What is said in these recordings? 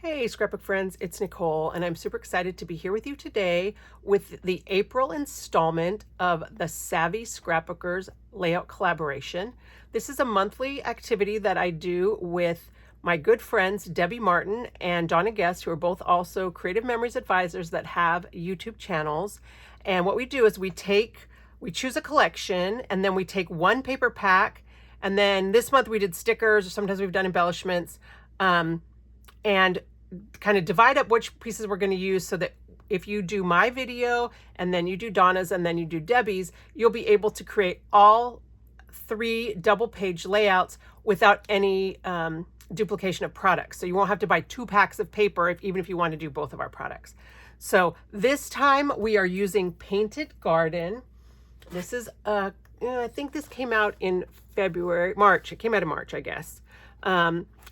Hey, scrapbook friends, it's Nicole, and I'm super excited to be here with you today with the April installment of the Savvy Scrapbookers layout collaboration. This is a monthly activity that I do with my good friends Debbie Martin and Donna Guest, who are both also Creative Memories advisors that have YouTube channels. And what we do is we choose a collection, and then we take one paper pack, and then this month we did stickers, or sometimes we've done embellishments, and kind of divide up which pieces we're going to use so that if you do my video and then you do Donna's and then you do Debbie's, you'll be able to create all three double page layouts without any duplication of products. So you won't have to buy 2 packs of paper even if you want to do both of our products. So this time we are using Painted Garden. This is I think this came out in March. It came out in March, I guess.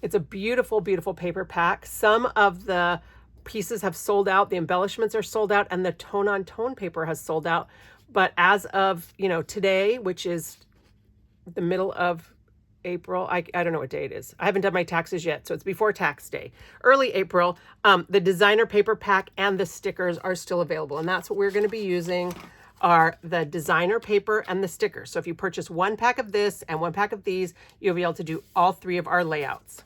It's a beautiful, beautiful paper pack. Some of the pieces have sold out. The embellishments are sold out, and the tone-on-tone paper has sold out. But as of, today, which is the middle of April, I don't know what day it is. I haven't done my taxes yet, so it's before tax day. Early April, the designer paper pack and the stickers are still available, and that's what we're going to be using are the designer paper and the stickers. So if you purchase 1 pack of this and 1 pack of these, you'll be able to do all 3 of our layouts.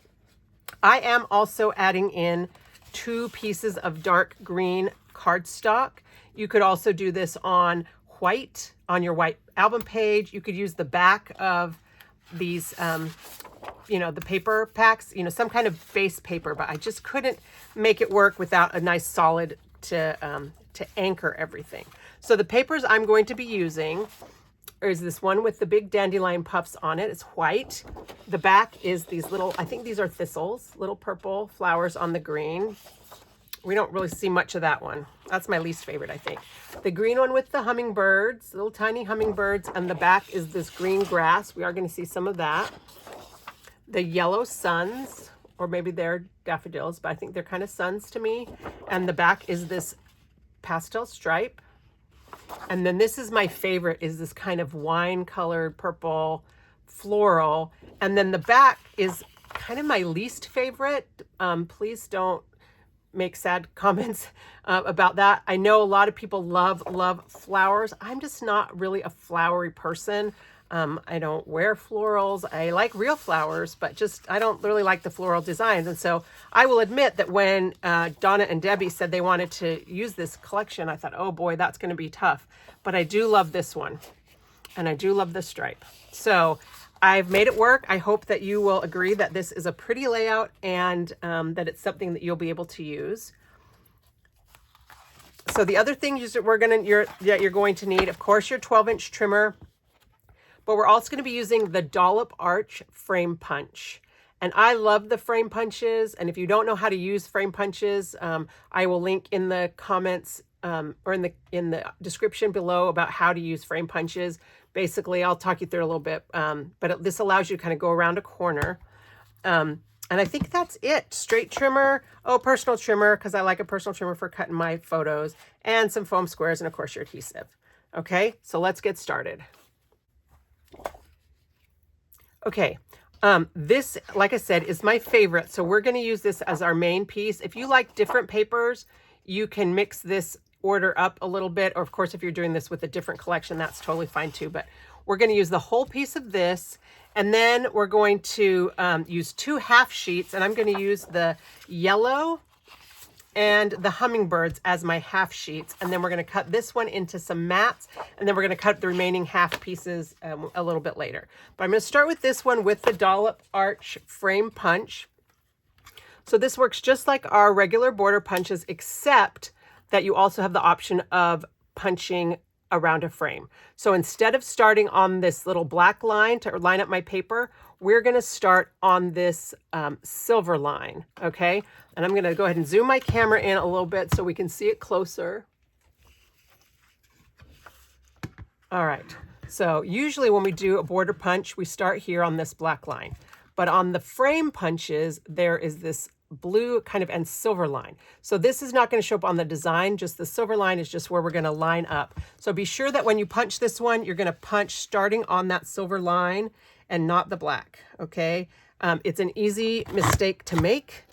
I am also adding in 2 pieces of dark green cardstock. You could also do this on white, on your white album page. You could use the back of these, the paper packs, some kind of base paper, but I just couldn't make it work without a nice solid to anchor everything. So the papers I'm going to be using is this one with the big dandelion puffs on it. It's white. The back is these little, I think these are thistles, little purple flowers on the green. We don't really see much of that one. That's my least favorite, I think. The green one with the hummingbirds, little tiny hummingbirds, and the back is this green grass. We are going to see some of that. The yellow suns, or maybe they're daffodils, but I think they're kind of suns to me. And the back is this pastel stripe. And then this is my favorite, is this kind of wine colored purple floral. And then the back is kind of my least favorite. Please don't make sad comments about that. I know a lot of people love flowers. I'm just not really a flowery person. I don't wear florals. I like real flowers, but I don't really like the floral designs. And so I will admit that when Donna and Debbie said they wanted to use this collection, I thought, oh boy, that's going to be tough. But I do love this one, and I do love the stripe. So I've made it work. I hope that you will agree that this is a pretty layout and that it's something that you'll be able to use. So the other thing you're going to need, of course, your 12-inch trimmer. But we're also going to be using the Dollop Arch frame punch. And I love the frame punches. And if you don't know how to use frame punches, I will link in the comments or in the description below about how to use frame punches. Basically, I'll talk you through a little bit. But this allows you to kind of go around a corner. And I think that's it. Straight trimmer. Oh, personal trimmer, because I like a personal trimmer for cutting my photos. And some foam squares, and of course your adhesive. Okay, so let's get started. Okay, this, like I said, is my favorite. So we're going to use this as our main piece. If you like different papers, you can mix this order up a little bit. Or of course, if you're doing this with a different collection, that's totally fine too. But we're going to use the whole piece of this. And then we're going to use 2 half sheets. And I'm going to use the yellow and the hummingbirds as my half sheets. And then we're going to cut this one into some mats, and then we're going to cut the remaining half pieces a little bit later. But I'm going to start with this one with the Dollop Arch frame punch. So this works just like our regular border punches, except that you also have the option of punching around a frame. So instead of starting on this little black line to line up my paper, we're going to start on this silver line, okay? And I'm going to go ahead and zoom my camera in a little bit so we can see it closer. All right, so usually when we do a border punch, we start here on this black line. But on the frame punches, there is this blue kind of and silver line. So this is not going to show up on the design, just the silver line is just where we're going to line up. So be sure that when you punch this one, you're going to punch starting on that silver line and not the black, okay? It's an easy mistake to make.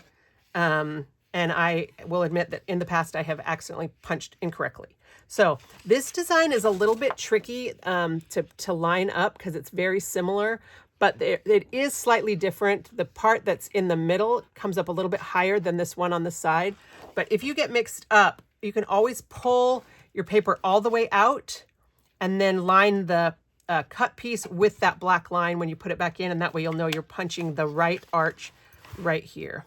and I will admit that in the past I have accidentally punched incorrectly. So this design is a little bit tricky to line up because it's very similar, but it is slightly different. The part that's in the middle comes up a little bit higher than this one on the side. But if you get mixed up, you can always pull your paper all the way out and then line the cut piece with that black line when you put it back in, and that way you'll know you're punching the right arch right here.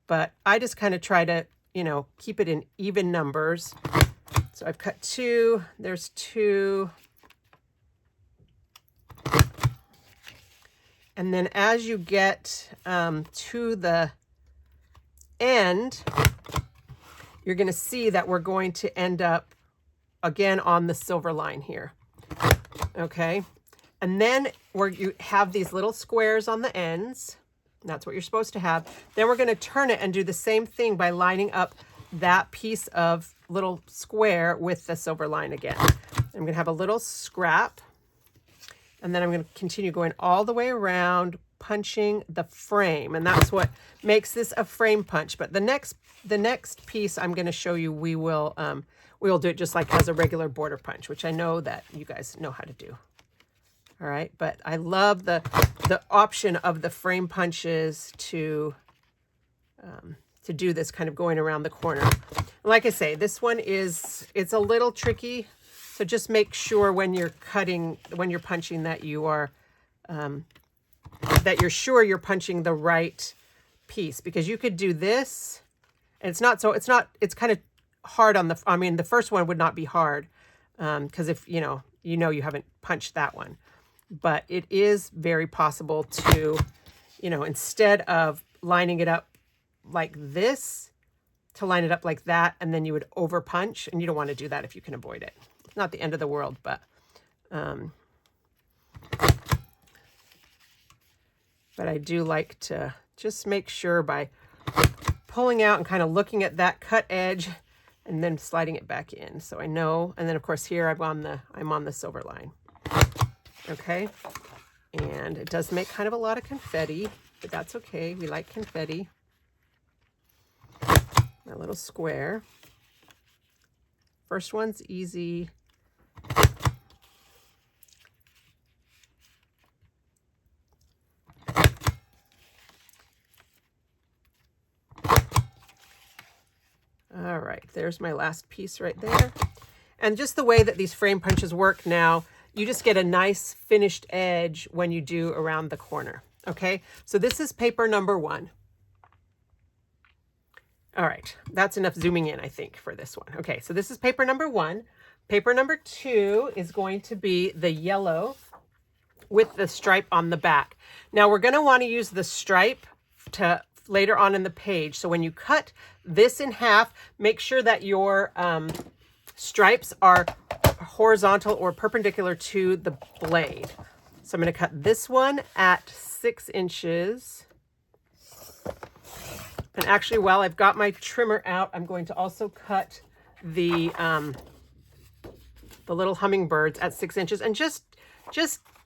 But I just kind of try to, you know, keep it in even numbers. So I've cut 2, there's 2. And then as you get to the end, you're going to see that we're going to end up again on the silver line here. Okay. And then where you have these little squares on the ends, that's what you're supposed to have. Then we're going to turn it and do the same thing by lining up that piece of little square with the silver line again. I'm going to have a little scrap, and then I'm going to continue going all the way around, punching the frame, and that's what makes this a frame punch. But the next piece I'm going to show you, we will do it just like as a regular border punch, which I know that you guys know how to do. All right, but I love the option of the frame punches to do this kind of going around the corner. Like I say, this one it's a little tricky, so just make sure when you're punching that you are that you're sure you're punching the right piece, because you could do this and it's kind of hard on the first one would not be hard because if you haven't punched that one. But it is very possible to, instead of lining it up like this, to line it up like that, and then you would over punch, and you don't want to do that if you can avoid it. It's not the end of the world, but I do like to just make sure by pulling out and kind of looking at that cut edge and then sliding it back in, so I know. And then of course here I'm on the silver line. Okay, and it does make kind of a lot of confetti, but that's okay. We like confetti. A little square. First one's easy. All right, there's my last piece right there. And just the way that these frame punches work now, you just get a nice finished edge when you do around the corner. Okay, so this is paper number 1. All right, that's enough zooming in, I think, for this one. Okay, so this is paper number 1. Paper number 2 is going to be the yellow with the stripe on the back. Now we're going to want to use the stripe to later on in the page. So when you cut this in half, make sure that your stripes are horizontal or perpendicular to the blade. So I'm going to cut this one at 6 inches. And actually, while I've got my trimmer out, I'm going to also cut the little hummingbirds at 6 inches. And just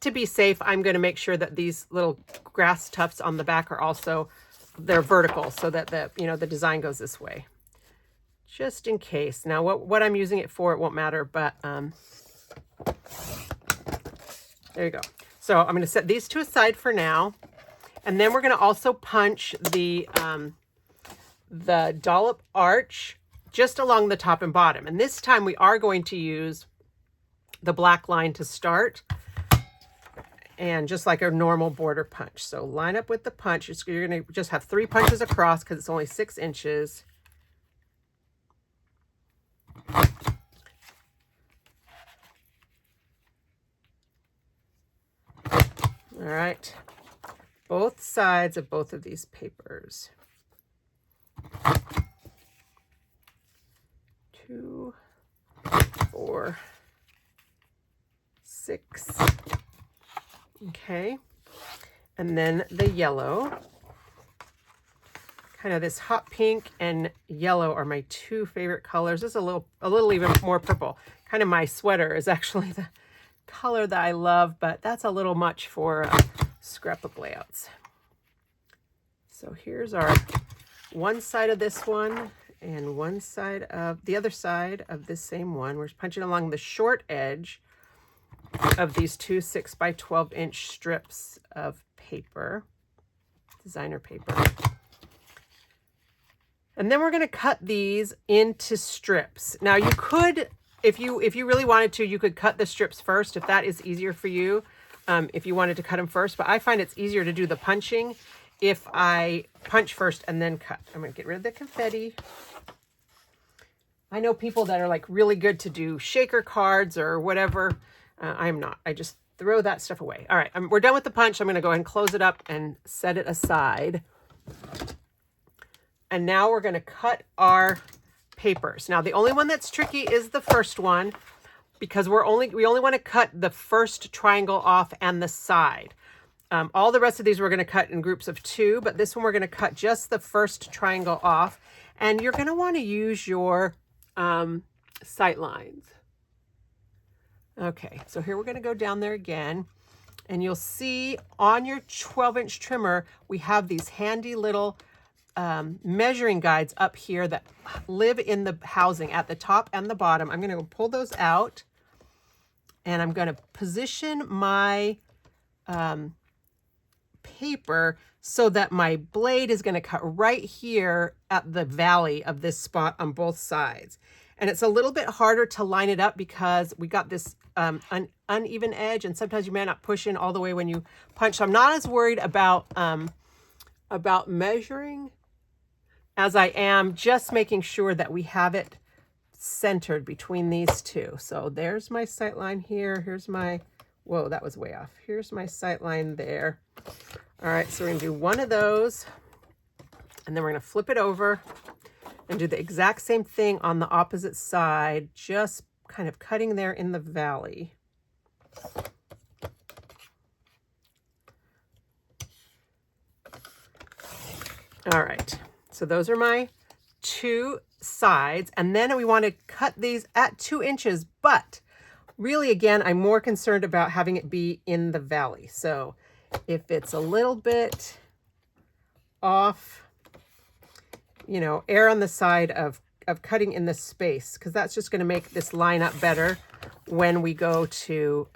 to be safe, I'm going to make sure that these little grass tufts on the back are also, they're vertical, so that the design goes this way. Just in case. Now, what I'm using it for, it won't matter, but there you go. So I'm going to set these to a side for now, and then we're going to also punch the dollop arch just along the top and bottom. And this time we are going to use the black line to start, and just like a normal border punch. So line up with the punch. You're going to just have 3 punches across because it's only 6 inches. All right, both sides of both of these papers. 2, 4, 6. Okay, and then the yellow. Kind of this hot pink and yellow are my 2 favorite colors. This is a little even more purple. Kind of my sweater is actually the color that I love, but that's a little much for scrapbook layouts. So here's our one side of this one and one side of the other side of this same one. We're punching along the short edge of these two 6 by 12 inch strips of paper, designer paper. And then we're going to cut these into strips. Now you could, if you really wanted to, you could cut the strips first if that is easier for you. If you wanted to cut them first, but I find it's easier to do the punching if I punch first and then cut. I'm going to get rid of the confetti. I know people that are like really good to do shaker cards or whatever. I'm not. I just throw that stuff away. All right, we're done with the punch. I'm going to go ahead and close it up and set it aside. And now we're going to cut our papers. Now the only one that's tricky is the first one, because we only want to cut the first triangle off and the side. All the rest of these we're going to cut in groups of 2, but this one we're going to cut just the first triangle off. And you're going to want to use your sight lines. Okay, so here we're going to go down there again, and you'll see on your 12-inch trimmer, we have these handy little measuring guides up here that live in the housing at the top and the bottom. I'm going to pull those out, and I'm going to position my paper so that my blade is going to cut right here at the valley of this spot on both sides. And it's a little bit harder to line it up because we got this uneven edge, and sometimes you may not push in all the way when you punch. So I'm not as worried about measuring as I am just making sure that we have it centered between these two. So there's my sight line here. Here's my, whoa, that was way off. Here's my sight line there. All right, so we're gonna do one of those, and then we're gonna flip it over and do the exact same thing on the opposite side, just kind of cutting there in the valley. All right, so those are my 2 sides, and then we want to cut these at 2 inches, but really, again, I'm more concerned about having it be in the valley. So if it's a little bit off, you know, err on the side of cutting in the space, because that's just going to make this line up better when we go to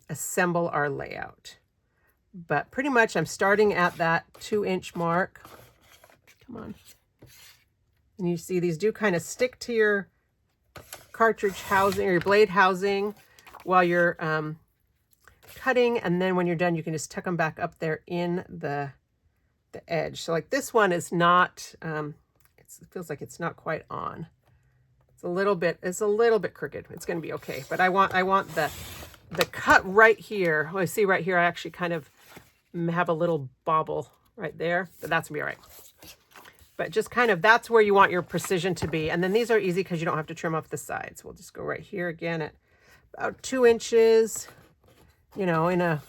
assemble our layout. But pretty much I'm starting at that 2-inch mark. Come on. And you see these do kind of stick to your cartridge housing or your blade housing while you're cutting, and then when you're done, you can just tuck them back up there in the edge. So like this one is not, it feels like it's not quite on. It's a little bit crooked. It's going to be okay. But I want the cut right here. Well, I see right here, I actually kind of have a little bobble right there, but that's gonna be all right. But just kind of, that's where you want your precision to be. And then these are easy because you don't have to trim off the sides. We'll just go right here again at about 2 inches. You know,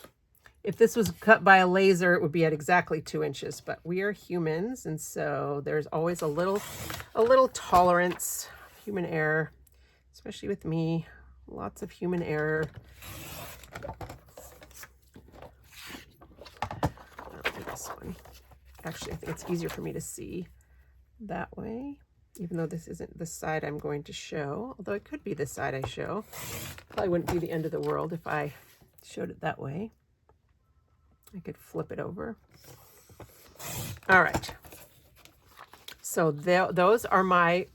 if this was cut by a laser, it would be at exactly 2 inches, but we are humans. And so there's always a little tolerance, human error, especially with me, lots of human error. I'll do this one. Actually, I think it's easier for me to see that way, even though this isn't the side I'm going to show, although it could be the side I show. Probably wouldn't be the end of the world if I showed it that way. I could flip it over. All right. So those are my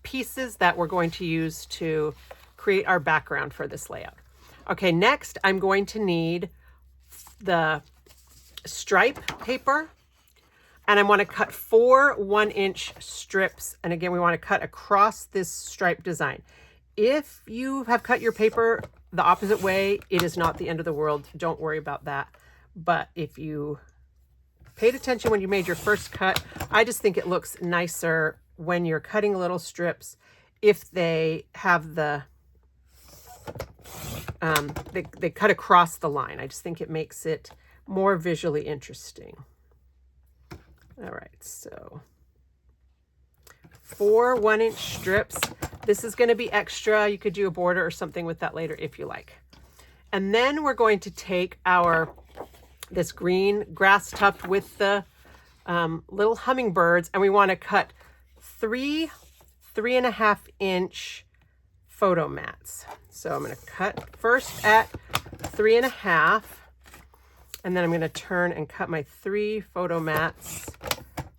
pieces that we're going to use to create our background for this layout. Okay, next I'm going to need the stripe paper, and I want to cut 4 1-inch strips. And again, we want to cut across this stripe design. If you have cut your paper the opposite way, it is not the end of the world. Don't worry about that. But if you paid attention when you made your first cut, I just think it looks nicer when you're cutting little strips if they have the, they cut across the line. I just think it makes it more visually interesting. All right, so 4 1-inch strips. This is going to be extra. You could do a border or something with that later if you like. And then we're going to take this green grass tuft with the little hummingbirds, and we want to cut 3.5 inch photo mats. So I'm going to cut first at 3.5, and then I'm going to turn and cut my 3 photo mats.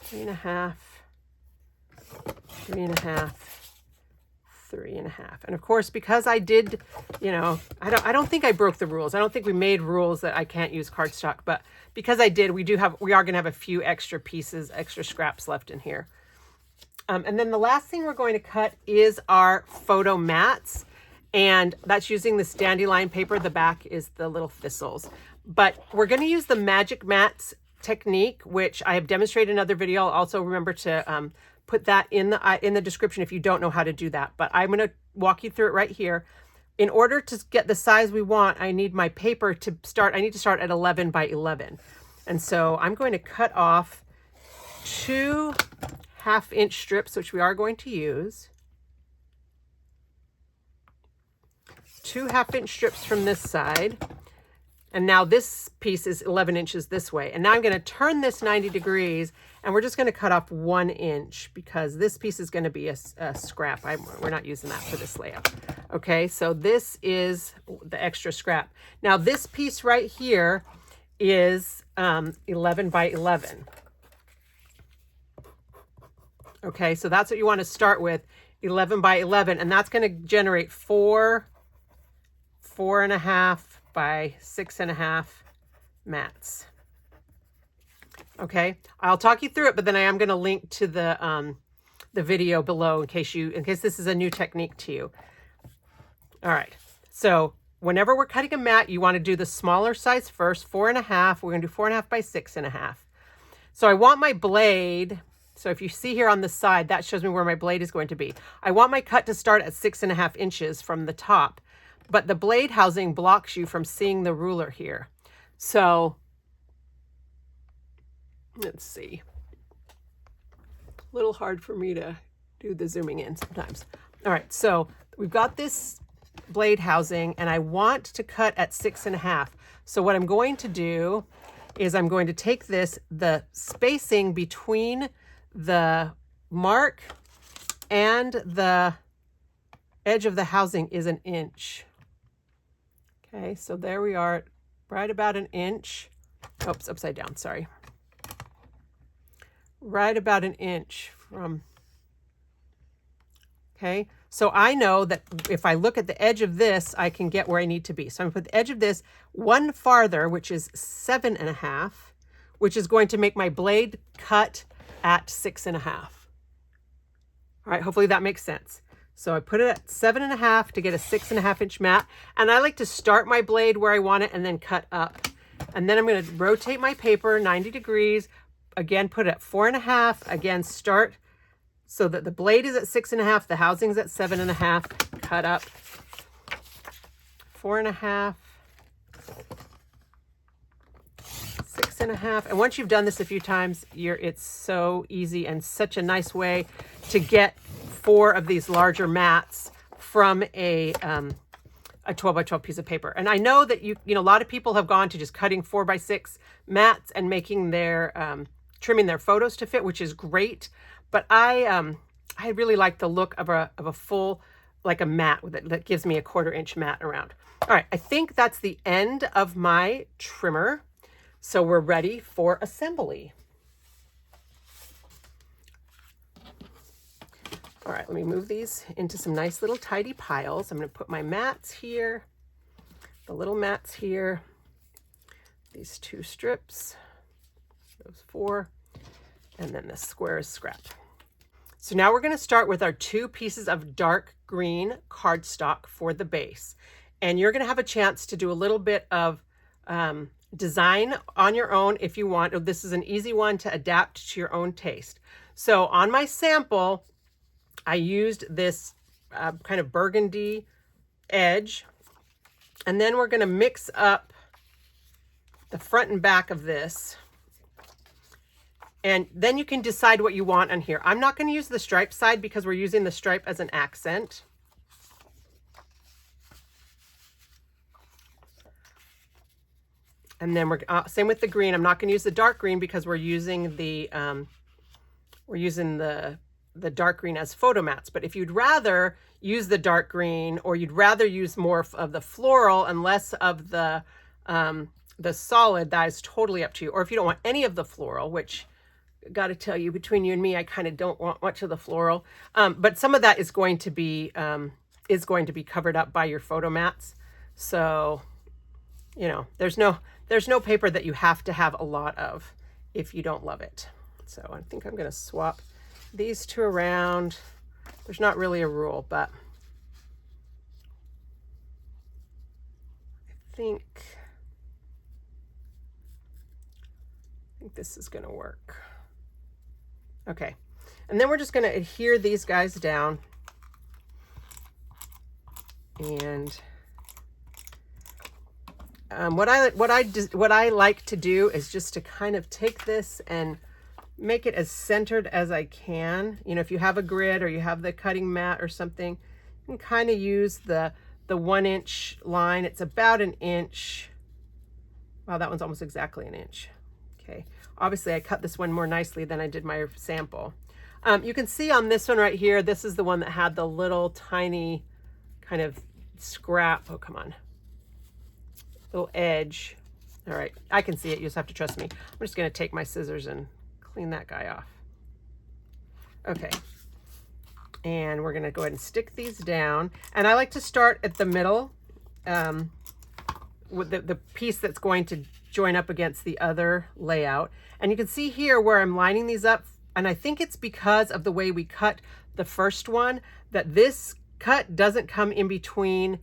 3.5, 3.5, 3.5. And of course, because I did, you know, I don't think I broke the rules. I don't think we made rules that I can't use cardstock, but because I did, we are going to have a few extra pieces, extra scraps left in here. And then the last thing we're going to cut is our photo mats. And that's using this dandelion paper. The back is the little thistles. But we're going to use the magic mats technique, which I have demonstrated in another video. I'll also remember to put that in the description if you don't know how to do that. But I'm going to walk you through it right here. In order to get the size we want, I need my paper to start. I need to start at 11 by 11. And so I'm going to cut off 2 1/2-inch strips, which we are going to use. 2 1/2-inch strips from this side. And now this piece is 11 inches this way. And now I'm going to turn this 90 degrees, and we're just going to cut off 1 inch because this piece is going to be a scrap. We're not using that for this layout. Okay, so this is the extra scrap. Now this piece right here is 11 by 11. Okay, so that's what you want to start with, 11 by 11, and that's going to generate 4.5 by 6.5 mats. Okay, I'll talk you through it, but then I am going to link to the video below in case this is a new technique to you. All right, so whenever we're cutting a mat, you want to do the smaller size first, 4.5. We're going to do 4.5 by 6.5. So I want my blade. So if you see here on the side, that shows me where my blade is going to be. I want my cut to start at 6.5 inches from the top, but the blade housing blocks you from seeing the ruler here. So let's see. A little hard for me to do the zooming in sometimes. All right, so we've got this blade housing, and I want to cut at 6.5. So what I'm going to do is I'm going to take the spacing between the mark and the edge of the housing is 1 inch. Okay, so there we are, right about 1 inch. Oops, upside down, sorry. Right about 1 inch from, okay. So I know that if I look at the edge of this, I can get where I need to be. So I'm going to put the edge of this one farther, which is 7.5, which is going to make my blade cut at 6.5. All right, hopefully that makes sense. So I put it at 7.5 to get a 6.5-inch mat. And I like to start my blade where I want it and then cut up. And then I'm going to rotate my paper 90 degrees. Again, put it at 4.5. Again, start so that the blade is at 6.5, the housing's at 7.5, cut up 4.5, 6.5. And once you've done this a few times, it's so easy and such a nice way to get 4 of these larger mats from a 12 by 12 piece of paper. And I know that you know a lot of people have gone to just cutting 4 by 6 mats and making their trimming their photos to fit, which is great. But I really like the look of a full, like a mat that gives me a 1/4 inch mat around. All right, I think that's the end of my trimmer. So we're ready for assembly. All right, let me move these into some nice little tidy piles. I'm going to put my mats here, the little mats here, these 2 strips, those 4, and then this square is scrap. So now we're going to start with our 2 pieces of dark green cardstock for the base. And you're going to have a chance to do a little bit of design on your own if you want. This is an easy one to adapt to your own taste. So on my sample, I used this kind of burgundy edge. And then we're going to mix up the front and back of this. And then you can decide what you want on here. I'm not going to use the stripe side because we're using the stripe as an accent. And then we're same with the green. I'm not going to use the dark green because we're using the dark green as photo mats. But if you'd rather use the dark green, or you'd rather use more of the floral and less of the solid, that is totally up to you. Or if you don't want any of the floral, which, got to tell you, between you and me, I kind of don't want much of the floral. But some of that is going to be covered up by your photo mats. So, you know, there's no paper that you have to have a lot of if you don't love it. So I think I'm going to swap these two around. There's not really a rule, but I think this is going to work. Okay. And then we're just going to adhere these guys down. And what I like to do is just to kind of take this and make it as centered as I can. You know, if you have a grid or you have the cutting mat or something, you can kind of use the 1 inch line. It's about an inch. Wow, that one's almost exactly an inch. Okay. Obviously, I cut this one more nicely than I did my sample. You can see on this one right here, this is the one that had the little tiny kind of scrap. Oh, come on. Little edge. All right, I can see it. You just have to trust me. I'm just going to take my scissors and clean that guy off. Okay. And we're going to go ahead and stick these down. And I like to start at the middle with the piece that's going to join up against the other layout. And you can see here where I'm lining these up. And I think it's because of the way we cut the first one that this cut doesn't come in between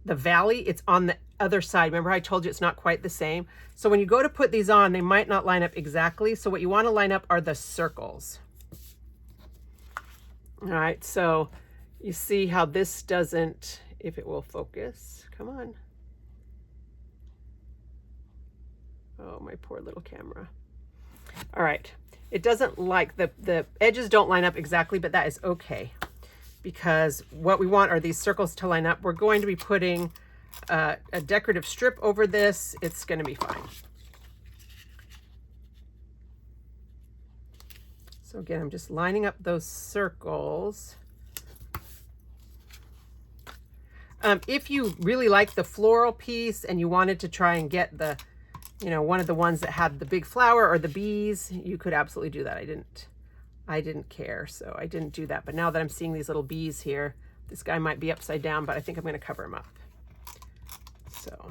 the valley. It's on the other side. Remember I told you it's not quite the same. So when you go to put these on, they might not line up exactly. So what you want to line up are the circles. All right, so you see how this doesn't, if it will focus, come on. Oh, my poor little camera. All right, it doesn't like, the edges don't line up exactly, but that is okay. Because what we want are these circles to line up. We're going to be putting a decorative strip over this. It's going to be fine. So again, I'm just lining up those circles. If you really like the floral piece and you wanted to try and get the, you know, one of the ones that had the big flower or the bees, you could absolutely do that. I didn't care, so I didn't do that. But now that I'm seeing these little bees here, this guy might be upside down, but I think I'm going to cover him up. So,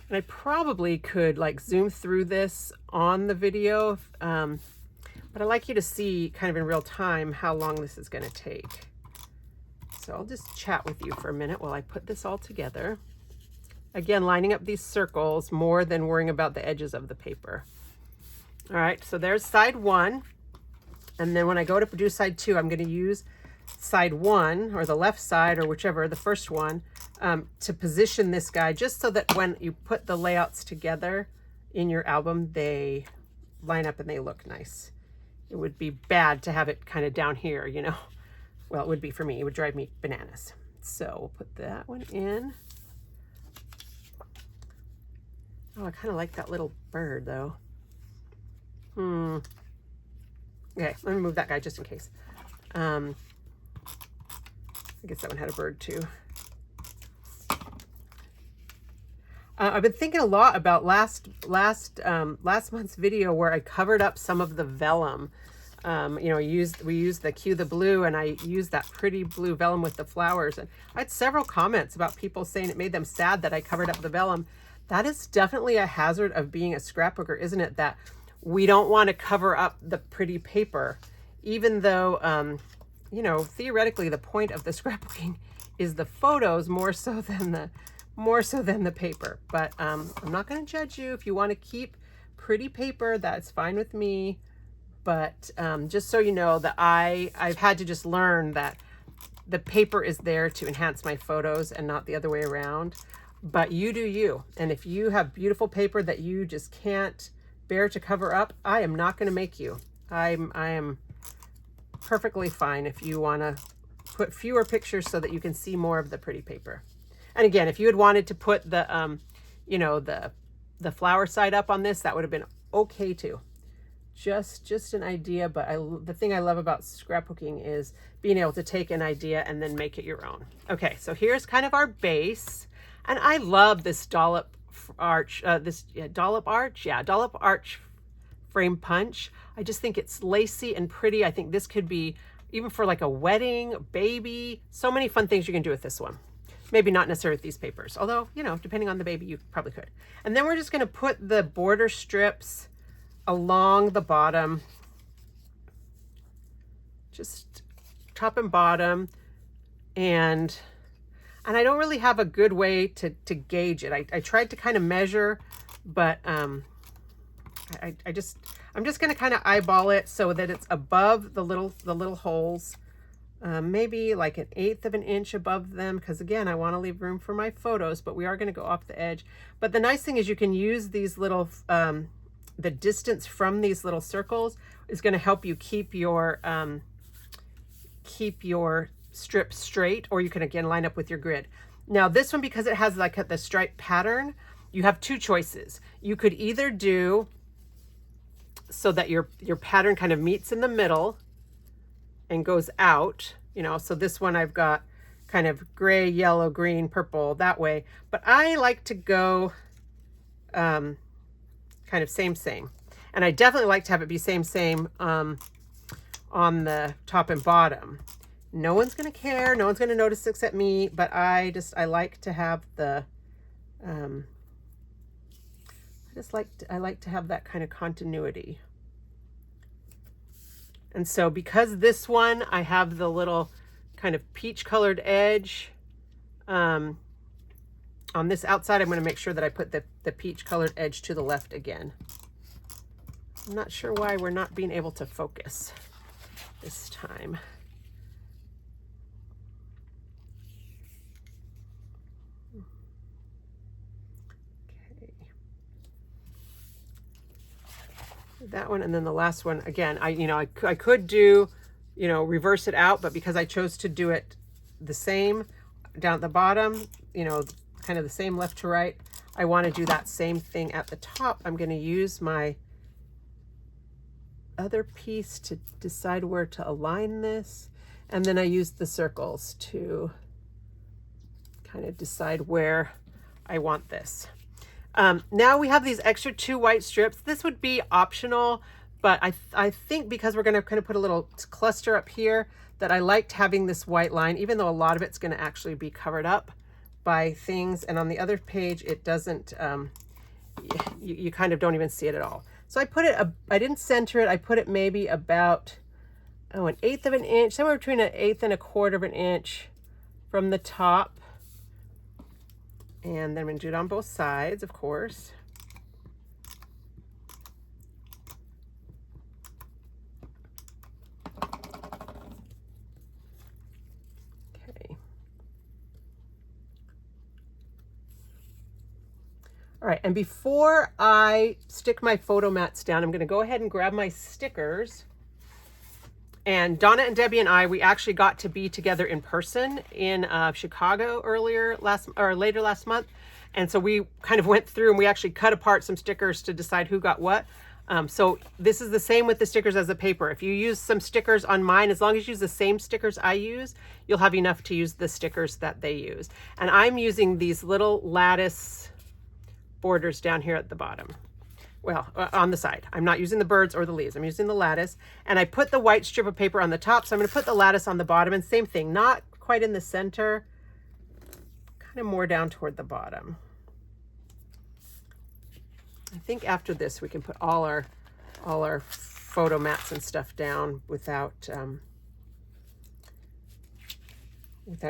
and I probably could like zoom through this on the video, but I like you to see kind of in real time how long this is going to take. So I'll just chat with you for a minute while I put this all together. Again, lining up these circles more than worrying about the edges of the paper. All right, so there's side one. And then when I go to do side two, I'm going to use side one, or the left side, or whichever, the first one, to position this guy, just so that when you put the layouts together in your album, they line up and they look nice. It would be bad to have it kind of down here, you know. Well, it would be for me. It would drive me bananas. So we'll put that one in. Oh, I kind of like that little bird, though. Okay, let me move that guy just in case. I guess that one had a bird too. I've been thinking a lot about last month's video where I covered up some of the vellum. You know, we used the Cue the Blue, and I used that pretty blue vellum with the flowers. And I had several comments about people saying it made them sad that I covered up the vellum. That is definitely a hazard of being a scrapbooker, isn't it? That we don't want to cover up the pretty paper, even though, you know, theoretically the point of the scrapbooking is the photos more so than the paper. But I'm not going to judge you. If you want to keep pretty paper, that's fine with me. But just so you know that I've had to just learn that the paper is there to enhance my photos and not the other way around. But you do you. And if you have beautiful paper that you just can't bear to cover up, I am not going to make you. I am perfectly fine if you want to put fewer pictures so that you can see more of the pretty paper. And again, if you had wanted to put the, you know, the flower side up on this, that would have been okay too. Just an idea, but the thing I love about scrapbooking is being able to take an idea and then make it your own. Okay, so here's kind of our base, and I love this dollop arch, dollop arch frame punch. I just think it's lacy and pretty. I think this could be even for like a wedding, baby, so many fun things you can do with this one. Maybe not necessarily with these papers, although, you know, depending on the baby, you probably could. And then we're just gonna put the border strips along the bottom, just top and bottom. And I don't really have a good way to gauge it. I tried to kind of measure, but I'm just gonna kind of eyeball it so that it's above the little holes, maybe like 1/8 of an inch above them, because again, I want to leave room for my photos, but we are going to go off the edge. But the nice thing is you can use these little the distance from these little circles is going to help you keep your strip straight, or you can again line up with your grid. Now this one, because it has like the stripe pattern, you have two choices. You could either do so that your pattern kind of meets in the middle and goes out, you know, so this one I've got kind of gray, yellow, green, purple that way, but I like to go kind of same. And I definitely like to have it be same on the top and bottom. No one's going to care. No one's going to notice except me, but I like to have the, I like to have that kind of continuity. And so because this one, I have the little kind of peach colored edge, on this outside, I'm going to make sure that I put the peach colored edge to the left again. I'm not sure why we're not being able to focus this time. Okay. That one, and then the last one, again, I could do, you know, reverse it out, but because I chose to do it the same down at the bottom, you know, kind of the same left to right, I want to do that same thing at the top. I'm going to use my other piece to decide where to align this, and then I use the circles to kind of decide where I want this. Now we have these extra 2 white strips. This would be optional, but I think because we're going to kind of put a little cluster up here, that I liked having this white line, even though a lot of it's going to actually be covered up by things. And on the other page, it doesn't, you kind of don't even see it at all. So I put it, I didn't center it. I put it maybe about, 1/8 of an inch, somewhere between 1/8 and 1/4 of an inch from the top. And then I'm going to do it on both sides, of course. Okay. All right, and before I stick my photo mats down, I'm going to go ahead and grab my stickers. And Donna and Debbie and I, we actually got to be together in person in Chicago later last month. And so we kind of went through and we actually cut apart some stickers to decide who got what. So this is the same with the stickers as the paper. If you use some stickers on mine, as long as you use the same stickers I use, you'll have enough to use the stickers that they use. And I'm using these little lattice borders down here at the bottom. Well, on the side. I'm not using the birds or the leaves. I'm using the lattice. And I put the white strip of paper on the top. So I'm going to put the lattice on the bottom. And same thing, not quite in the center, kind of more down toward the bottom. I think after this, we can put all our photo mats and stuff down without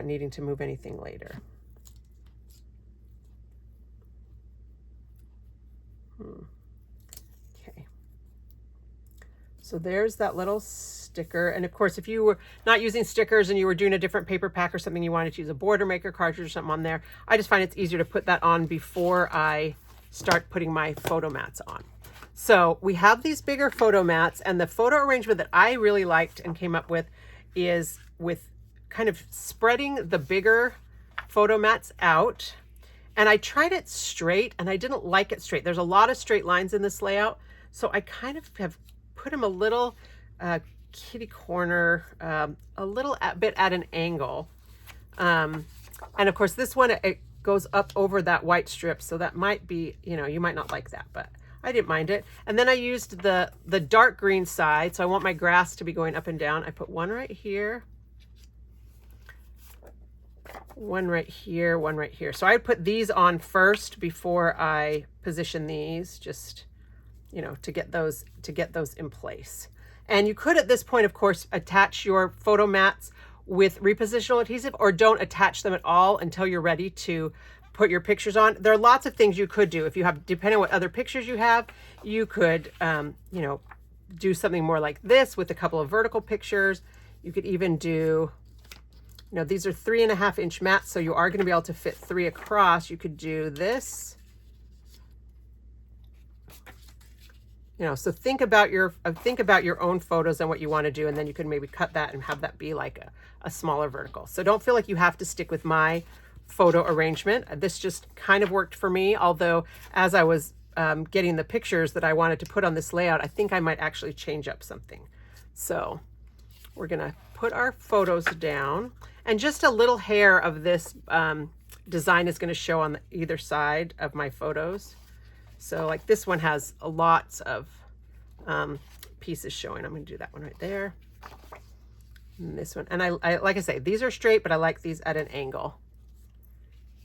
needing to move anything later. Okay. So there's that little sticker. And of course, if you were not using stickers and you were doing a different paper pack or something, you wanted to use a border maker cartridge or something on there, I just find it's easier to put that on before I start putting my photo mats on. So we have these bigger photo mats, and the photo arrangement that I really liked and came up with is with kind of spreading the bigger photo mats out, and I tried it straight and I didn't like it straight. There's a lot of straight lines in this layout, so I kind of have put them a little kitty corner, a little bit at an angle. And of course this one, it goes up over that white strip, so that might be, you know, you might not like that, but I didn't mind it. And then I used the dark green side, so I want my grass to be going up and down. I put one right here, one right here, one right here. So I would put these on first before I position these, just, you know, to get those in place. And you could at this point, of course, attach your photo mats with repositional adhesive, or don't attach them at all until you're ready to put your pictures on. There are lots of things you could do. If you have, depending on what other pictures you have, you could, you know, do something more like this with a couple of vertical pictures. You could even do, you know, these are 3.5 inch mats, so you are going to be able to fit 3 across. You could do this, you know, so think about your own photos and what you want to do, and then you can maybe cut that and have that be like a smaller vertical. So don't feel like you have to stick with my photo arrangement. This just kind of worked for me, although as I was getting the pictures that I wanted to put on this layout, I think I might actually change up something. So we're gonna put our photos down, and just a little hair of this design is gonna show on either side of my photos. So like this one has lots of pieces showing. I'm gonna do that one right there. And this one, and I like I say, these are straight, but I like these at an angle.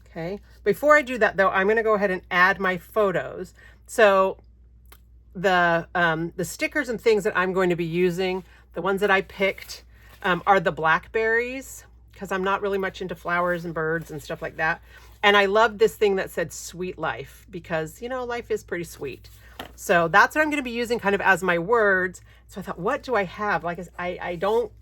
Okay, before I do that though, I'm gonna go ahead and add my photos. So the stickers and things that I'm going to be using, the ones that I picked are the blackberries, because I'm not really much into flowers and birds and stuff like that. And I love this thing that said sweet life, because, you know, life is pretty sweet. So that's what I'm going to be using kind of as my words. So I thought, what do I have? Like, I don't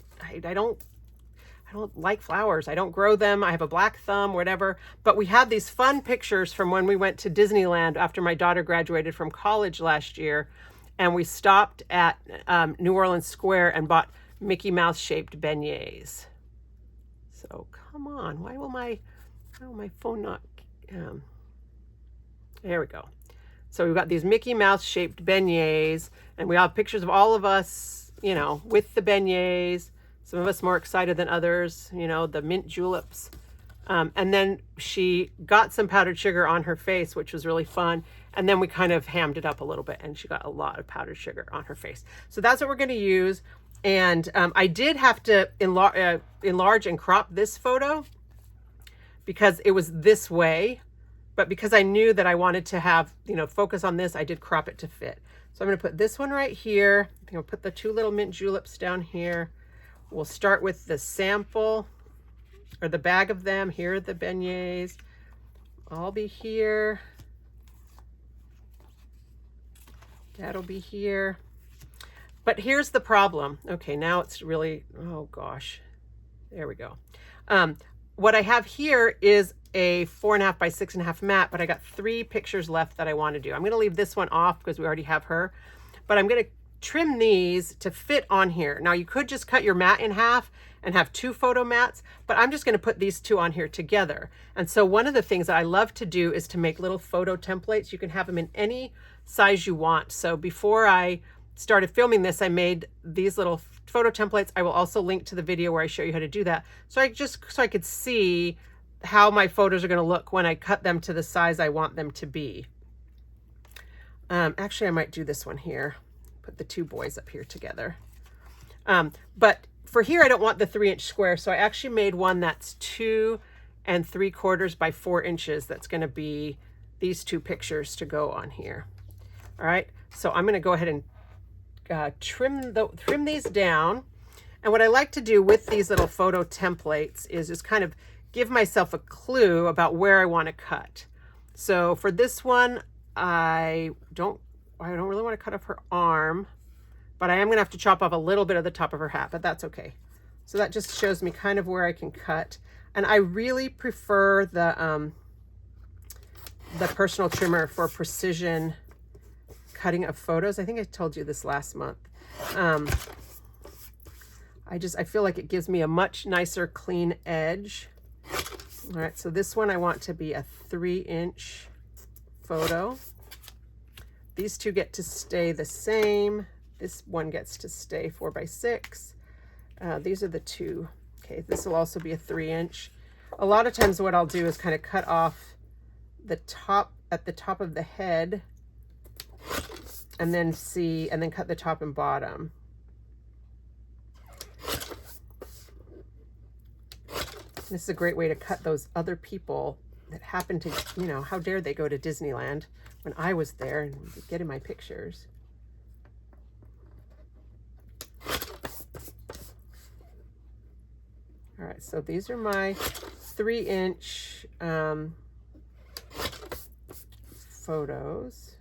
like flowers. I don't grow them. I have a black thumb, whatever. But we had these fun pictures from when we went to Disneyland after my daughter graduated from college last year. And we stopped at New Orleans Square and bought Mickey Mouse shaped beignets. So come on, why will my phone not, there we go. So we've got these Mickey Mouse shaped beignets, and we have pictures of all of us, you know, with the beignets. Some of us more excited than others, you know, the mint juleps. And then she got some powdered sugar on her face, which was really fun. And then we kind of hammed it up a little bit, and she got a lot of powdered sugar on her face. So that's what we're going to use. And I did have to enlarge and crop this photo because it was this way. But because I knew that I wanted to have, you know, focus on this, I did crop it to fit. So I'm going to put this one right here. I'm going to put the 2 little mint juleps down here. We'll start with the sample, or the bag of them. Here are the beignets. I'll be here. That'll be here. But here's the problem. Okay, now it's really, oh gosh. There we go. What I have here is a 4.5 by 6.5 mat, but I got 3 pictures left that I want to do. I'm going to leave this one off because we already have her, but I'm going to trim these to fit on here. Now you could just cut your mat in half and have 2 photo mats, but I'm just going to put these 2 on here together. And so one of the things that I love to do is to make little photo templates. You can have them in any size you want. So before I started filming this, I made these little photo templates. I will also link to the video where I show you how to do that. So I could see how my photos are going to look when I cut them to the size I want them to be. Actually, I might do this one here. Put the 2 boys up here together. But for here, I don't want the 3-inch square. So I actually made one that's 2 3/4 by 4 inches. That's going to be these 2 pictures to go on here. All right. So I'm going to go ahead and trim these down. And what I like to do with these little photo templates is just kind of give myself a clue about where I want to cut. So for this one, I don't really want to cut off her arm, but I am going to have to chop off a little bit of the top of her hat, but that's okay. So that just shows me kind of where I can cut. And I really prefer the personal trimmer for precision cutting of photos. I think I told you this last month. I feel like it gives me a much nicer clean edge. All right, so this one I want to be a 3-inch photo. These two get to stay the same. This one gets to stay 4x6. These are the two. Okay, this will also be a 3-inch. A lot of times what I'll do is kind of cut off the top at the top of the head and then cut the top and bottom. This is a great way to cut those other people that happen to, you know, how dare they go to Disneyland when I was there and get in my pictures. All right, so these are my 3-inch photos.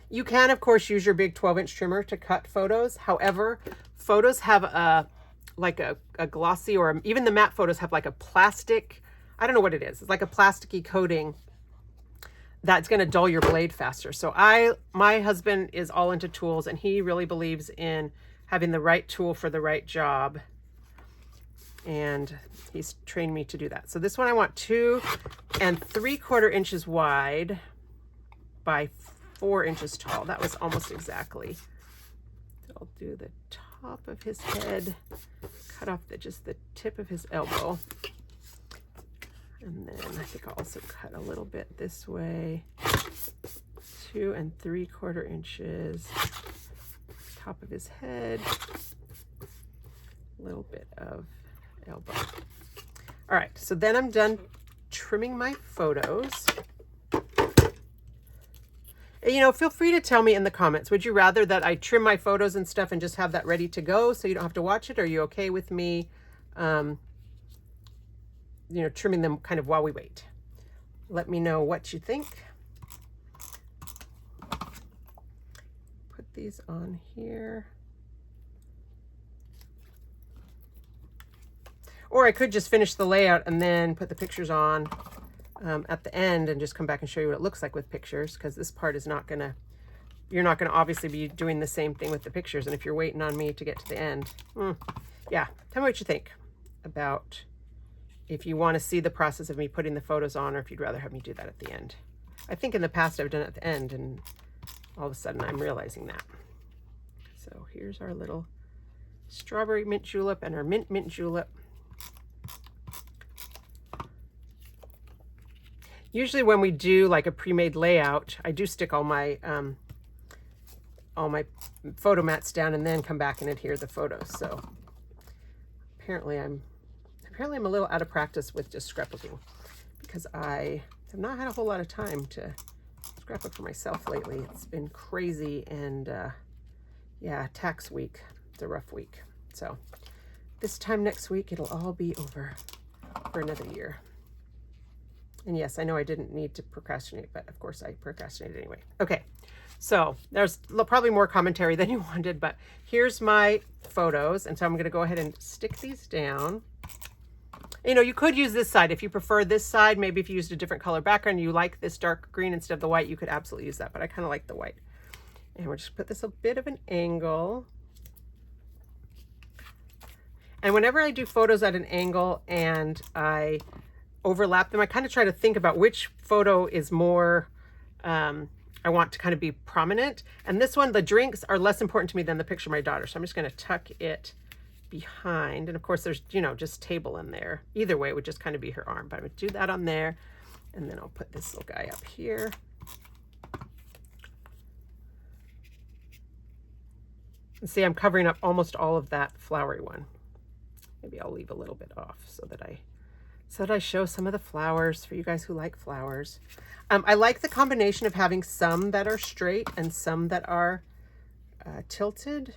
You can, of course, use your big 12-inch trimmer to cut photos. However, photos have a glossy, or even the matte photos have like a plastic, I don't know what it is. It's like a plasticky coating that's going to dull your blade faster. So my husband is all into tools, and he really believes in having the right tool for the right job. And he's trained me to do that. So this one I want 2 3/4 inches wide by 4 inches tall. That was almost exactly. So I'll do the top of his head, cut off just the tip of his elbow. And then I think I'll also cut a little bit this way. 2 3/4 inches, top of his head, a little bit of elbow. All right, so then I'm done trimming my photos. You know, feel free to tell me in the comments, would you rather that I trim my photos and stuff and just have that ready to go so you don't have to watch it? Or are you okay with me, you know, trimming them kind of while we wait? Let me know what you think. Put these on here. Or I could just finish the layout and then put the pictures on at the end and just come back and show you what it looks like with pictures, because this part is not gonna, you're not gonna obviously be doing the same thing with the pictures. And if you're waiting on me to get to the end, yeah, tell me what you think about if you want to see the process of me putting the photos on, or if you'd rather have me do that at the end. I think in the past I've done it at the end, and all of a sudden I'm realizing that. So here's our little strawberry mint julep and our mint julep. Usually when we do like a pre-made layout, I do stick all my photo mats down and then come back and adhere the photos. So apparently I'm a little out of practice with just scrapbooking, because I have not had a whole lot of time to scrapbook for myself lately. It's been crazy, and yeah, tax week, it's a rough week. So this time next week, it'll all be over for another year. And yes, I know I didn't need to procrastinate, but of course I procrastinated anyway. Okay, so there's probably more commentary than you wanted, but here's my photos. And so I'm gonna go ahead and stick these down. You know, you could use this side if you prefer this side. Maybe if you used a different color background, you like this dark green instead of the white, you could absolutely use that, but I kind of like the white. And we'll just put this a bit of an angle. And whenever I do photos at an angle and I overlap them, I kind of try to think about which photo is more, I want to kind of be prominent. And this one, the drinks are less important to me than the picture of my daughter. So I'm just going to tuck it behind. And of course there's, you know, just table in there. Either way, it would just kind of be her arm, but I'm going to do that on there. And then I'll put this little guy up here. And see, I'm covering up almost all of that flowery one. Maybe I'll leave a little bit off so that I show some of the flowers for you guys who like flowers. I like the combination of having some that are straight and some that are tilted.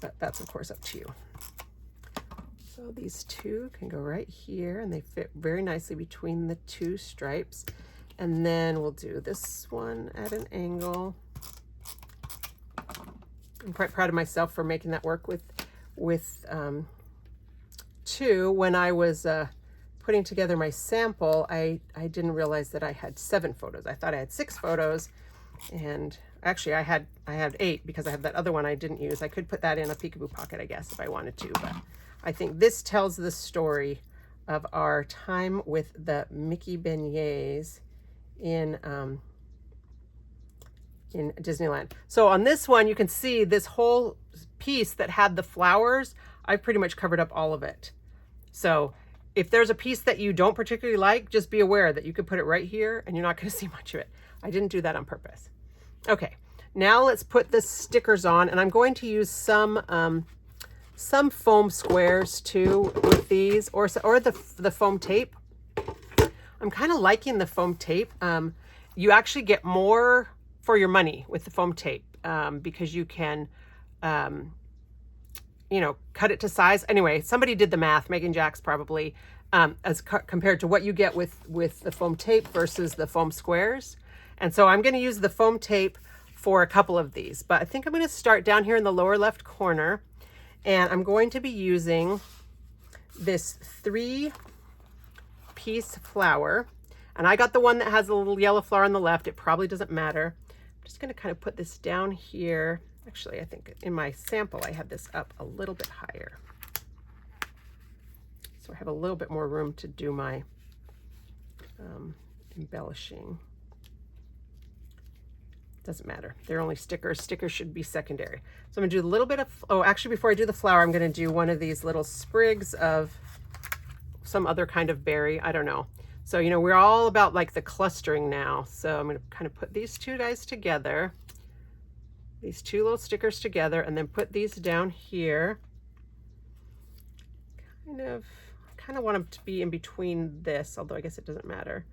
But that's of course up to you. So these two can go right here, and they fit very nicely between the two stripes. And then we'll do this one at an angle. I'm quite proud of myself for making that work with two. When I was putting together my sample, I didn't realize that I had 7 photos. I thought I had 6 photos, And actually I had 8 because I have that other one I didn't use. I could put that in a peekaboo pocket, I guess, if I wanted to, but I think this tells the story of our time with the Mickey beignets in Disneyland. So on this one, you can see this whole piece that had the flowers, I pretty much covered up all of it. So if there's a piece that you don't particularly like, just be aware that you could put it right here and you're not going to see much of it. I didn't do that on purpose. Okay, now let's put the stickers on, and I'm going to use some foam squares too with these, or the foam tape. I'm kind of liking the foam tape. You actually get more for your money with the foam tape because you can, you know, cut it to size. Anyway, somebody did the math, Megan Jacks probably, compared to what you get with the foam tape versus the foam squares. And so I'm going to use the foam tape for a couple of these, but I think I'm going to start down here in the lower left corner, and I'm going to be using this 3-piece flower. And I got the one that has a little yellow flower on the left. It probably doesn't matter. I'm just going to kind of put this down here. Actually, I think in my sample, I had this up a little bit higher. So I have a little bit more room to do my embellishing. Doesn't matter. They're only stickers. Stickers should be secondary. So I'm going to do a little bit of, oh, actually, before I do the flower, I'm going to do one of these little sprigs of some other kind of berry. I don't know. So, you know, we're all about like the clustering now. So I'm going to kind of put these two guys together, these two little stickers together, and then put these down here. I kind of want them to be in between this, although I guess it doesn't matter.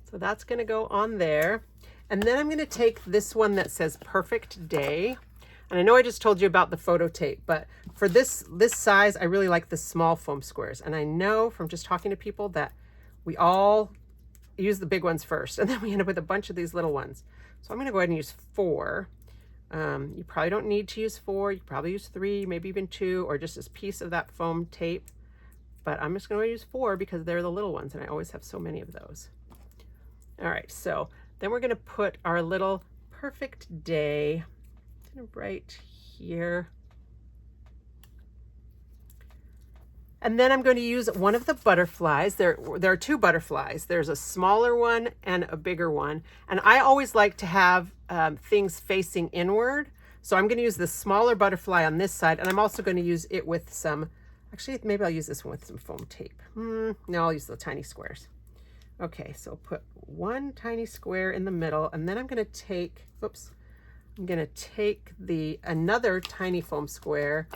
So that's going to go on there. And then I'm going to take this one that says Perfect Day. And I know I just told you about the photo tape, but for this size, I really like the small foam squares. And I know from just talking to people that we all use the big ones first, and then we end up with a bunch of these little ones. So I'm going to go ahead and use 4. You probably don't need to use 4. You probably use 3, maybe even 2, or just this piece of that foam tape. But I'm just going to use 4 because they're the little ones, and I always have so many of those. All right, so then we're going to put our little Perfect Day right here. And then I'm going to use one of the butterflies. There are 2 butterflies. There's a smaller one and a bigger one. And I always like to have things facing inward. So I'm going to use the smaller butterfly on this side. And I'm also going to use it with some, actually, maybe I'll use this one with some foam tape. No, I'll use the tiny squares. Okay, so I'll put one tiny square in the middle. And then I'm going to take, oops, I'm going to take another tiny foam square,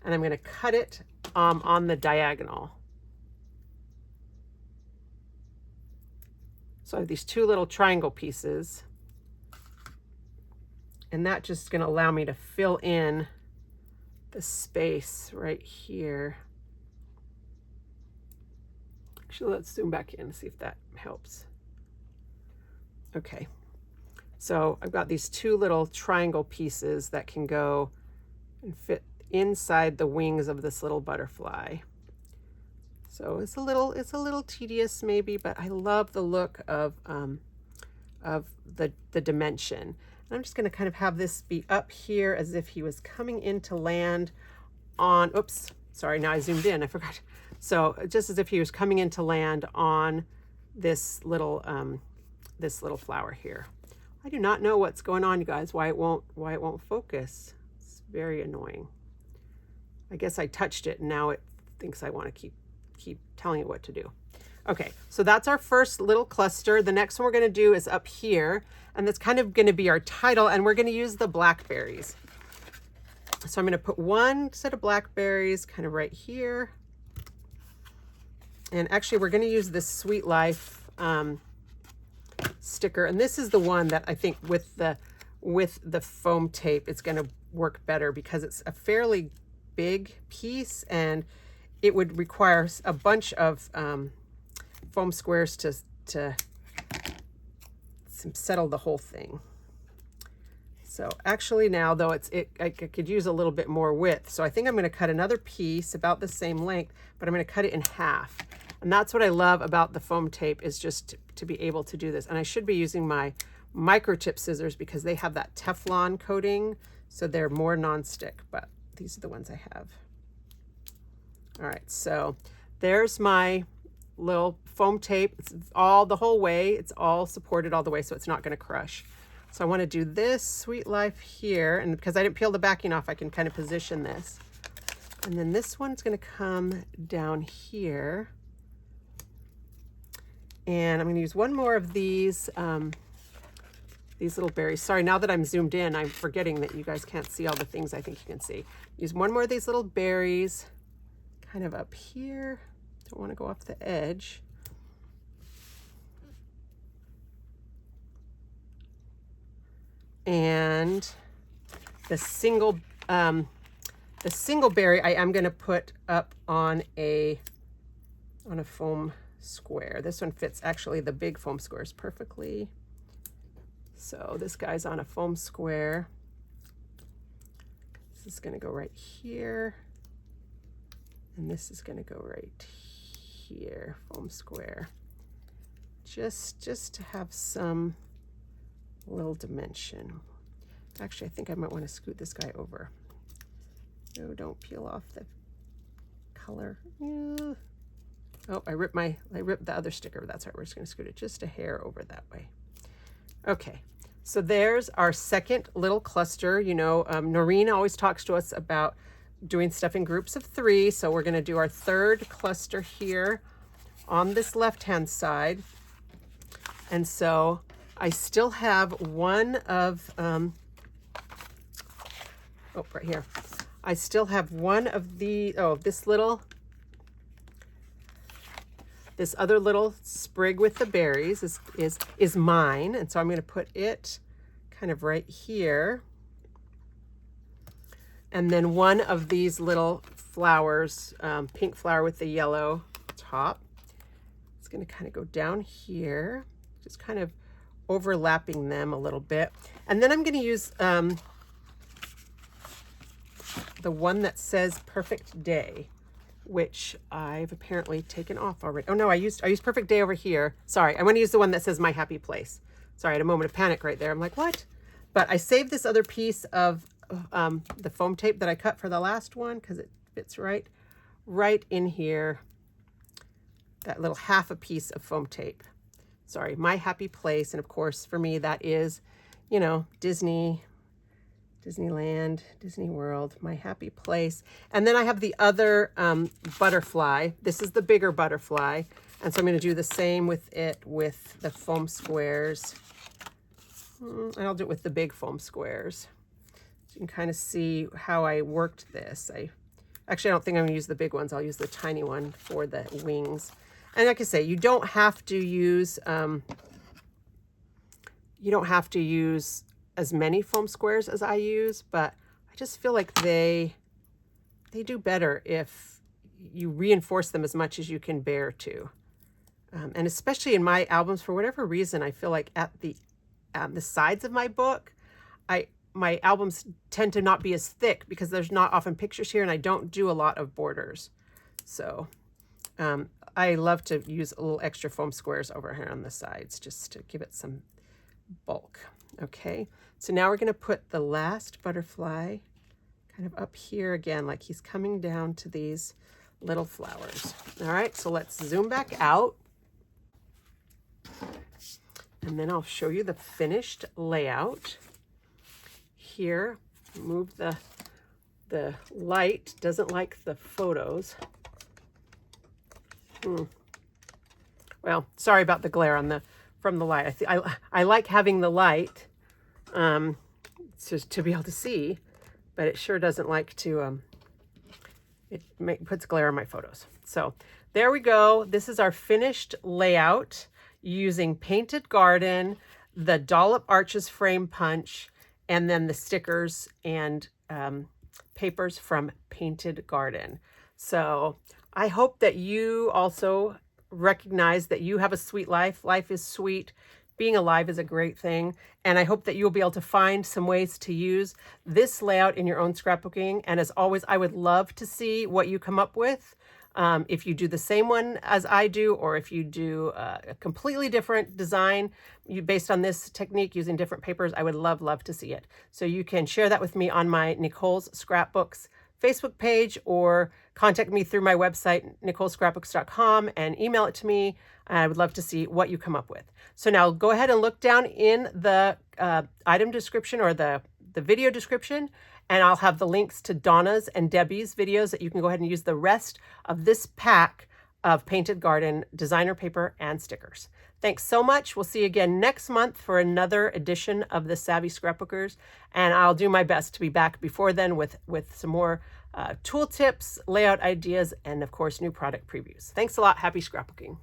and I'm going to cut it on the diagonal. So I have these 2 little triangle pieces, and that's just going to allow me to fill in the space right here. Actually, let's zoom back in and see if that helps. Okay, so I've got these 2 little triangle pieces that can go and fit inside the wings of this little butterfly. So it's a little tedious maybe, but I love the look of the dimension. And I'm just going to kind of have this be up here as if he was coming into land on, oops, sorry, now I zoomed in, I forgot. So just as if he was coming into land on this little flower here. I do not know what's going on, you guys, why it won't focus. It's very annoying. I guess I touched it and now it thinks I want to keep telling it what to do. Okay, so that's our first little cluster. The next one we're going to do is up here, and that's kind of going to be our title, and we're going to use the blackberries. So I'm going to put one set of blackberries kind of right here. And actually we're going to use this Sweet Life sticker, and this is the one that I think with the foam tape it's going to work better because it's a fairly big piece and it would require a bunch of foam squares to settle the whole thing. So actually now though I could use a little bit more width, so I think I'm going to cut another piece about the same length, but I'm going to cut it in half. And that's what I love about the foam tape, is just to be able to do this. And I should be using my microchip scissors because they have that Teflon coating, so they're more nonstick, but these are the ones I have. All right, so there's my little foam tape. It's all the whole way. It's all supported all the way, so it's not going to crush. So I want to do this Sweet Life here, and because I didn't peel the backing off, I can kind of position this. And then this one's going to come down here. And I'm going to use one more of these little berries. Sorry, now that I'm zoomed in, I'm forgetting that you guys can't see all the things I think you can see. Use one more of these little berries kind of up here. Don't want to go off the edge. And the single berry I am going to put up on a foam square. This one fits actually the big foam squares perfectly. So this guy's on a foam square. This is going to go right here. And this is going to go right here, foam square. Just to have some little dimension. Actually, I think I might want to scoot this guy over. No, don't peel off the color. Yeah. Oh, I ripped the other sticker. That's right. We're just going to scoot it just a hair over that way. Okay. So there's our second little cluster. You know, Noreen always talks to us about doing stuff in groups of 3. So we're going to do our third cluster here on this left-hand side. And so I still have one of, right here. I still have one of the, this other little sprig with the berries is mine. And so I'm going to put it kind of right here. And then one of these little flowers, pink flower with the yellow top, it's going to kind of go down here, just kind of overlapping them a little bit. And then I'm going to use the one that says Perfect Day, which I've apparently taken off already. Oh no, I used Perfect Day over here. Sorry, I want to use the one that says My Happy Place. Sorry, I had a moment of panic right there. I'm like, what? But I saved this other piece of the foam tape that I cut for the last one because it fits right in here. That little half a piece of foam tape. Sorry, My Happy Place. And of course, for me, that is, you know, Disneyland, Disney World, My Happy Place. And then I have the other butterfly. This is the bigger butterfly. And so I'm going to do the same with it with the foam squares. And I'll do it with the big foam squares. So you can kind of see how I worked this. Actually, I don't think I'm going to use the big ones. I'll use the tiny one for the wings. And like I say, you don't have to use as many foam squares as I use, but I just feel like they do better if you reinforce them as much as you can bear to. And especially in my albums, for whatever reason, I feel like at the sides of my book, my albums tend to not be as thick because there's not often pictures here and I don't do a lot of borders. So I love to use a little extra foam squares over here on the sides just to give it some bulk. Okay, so now we're going to put the last butterfly kind of up here again, like he's coming down to these little flowers. All right, so let's zoom back out. And then I'll show you the finished layout. Here, move the light, doesn't like the photos. Well, sorry about the glare from the light. I like having the light to be able to see, but it sure doesn't like to, puts glare on my photos. So there we go. This is our finished layout using Painted Garden, the Dollop Arches frame punch, and then the stickers and papers from Painted Garden. So I hope that you also recognize that you have a sweet life. Life is sweet. Being alive is a great thing. And I hope that you'll be able to find some ways to use this layout in your own scrapbooking. And as always, I would love to see what you come up with. If you do the same one as I do, or if you do a completely different design based on this technique using different papers, I would love to see it. So you can share that with me on my Nicole's Scrapbooks Facebook page, or contact me through my website, nicolescrapbooks.com, and email it to me. I would love to see what you come up with. So now go ahead and look down in the item description, or the video description, and I'll have the links to Donna's and Debbie's videos that you can go ahead and use the rest of this pack of Painted Garden designer paper and stickers. Thanks so much. We'll see you again next month for another edition of the Savvy Scrapbookers, and I'll do my best to be back before then with some more tool tips, layout ideas, and of course, new product previews. Thanks a lot. Happy scrapbooking.